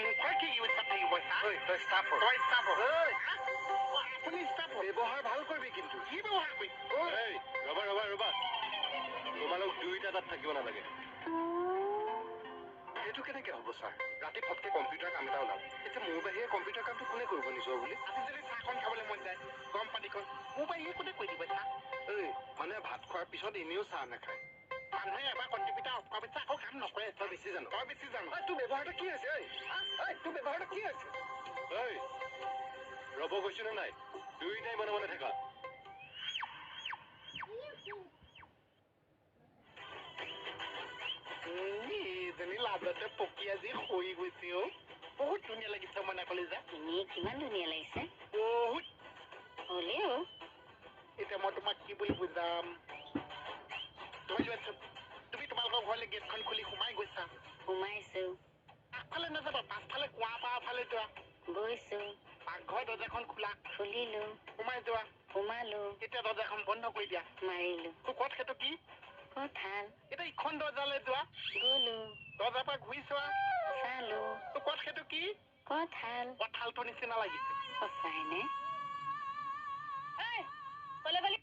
মুখৰ কি ইউজ থাকিব তই ষ্টাফ আপুনি ষ্টাফ ব্যৱহাৰ ভাল কৰিবি কিন্তু কি ব্যৱহাৰ কৰিবি ৰবা তোমালোক দুইটা তাত থাকিব নালাগে সেইটো কেনেকে হ'ব ছাৰ ৰাতি ফটকে কম্পিউটাৰ কাম এটা ওলাল এতিয়া মোৰ বাহিৰে কম্পিউটাৰ কামটো কোনে কৰিব নিজৰ বুলি আজি যদি চাহখন খাবলৈ মন যায় গৰম পানীখন মোৰ বাহিৰে কোনে কৰি দিব চাহ মানে ভাত খোৱাৰ পিছত এনেও চাহ নাখায় মানুহে এবাৰ কম্পিউটাৰ অফ কৰাৰ পিছত আকৌ কাম নকৰে তই বেছি জানো তোৰ ব্যৱহাৰটো কি আছে তোৰ ব্যৱহাৰটো কি আছে ৰ'ব কৈছো নে নাই দুইটাই মনে মনে থাকা এইজনী লাজতে পকি আজি হৈ গৈছে বহুত ধুনীয়া লাগিছে মনে কলিজা কিমান ধুনীয়া লাগিছে বহুত হ'লেও এতিয়া মই তোমাক কি বুলি বুজাম তুমি যোৱাচোন তুমি তোমালোকৰ ঘৰলৈ গেটখন খুলি সোমাই গৈছা সোমাইছো আগফালে নাযাবা পাছফালে কুঁৱা পাৰ ফালে যোৱা গৈছো পাকঘৰ দৰ্জাখন খোলা খুলিলো সোমাই যোৱা সোমালো এতিয়া দৰ্জাখন বন্ধ কৰি দিয়া মাৰিলো তোৰ ক'ত সেইটো কি কঁঠাল এতিয়া ইখন দৰ্জালৈ যোৱা গলো দৰ্জাৰ পৰা ঘূৰি চোৱা চালো তোৰ ক'ত সেইটো কি কঁঠাল কঁঠালটোৰ নিচিনা লাগিছে সঁচাই নে কলে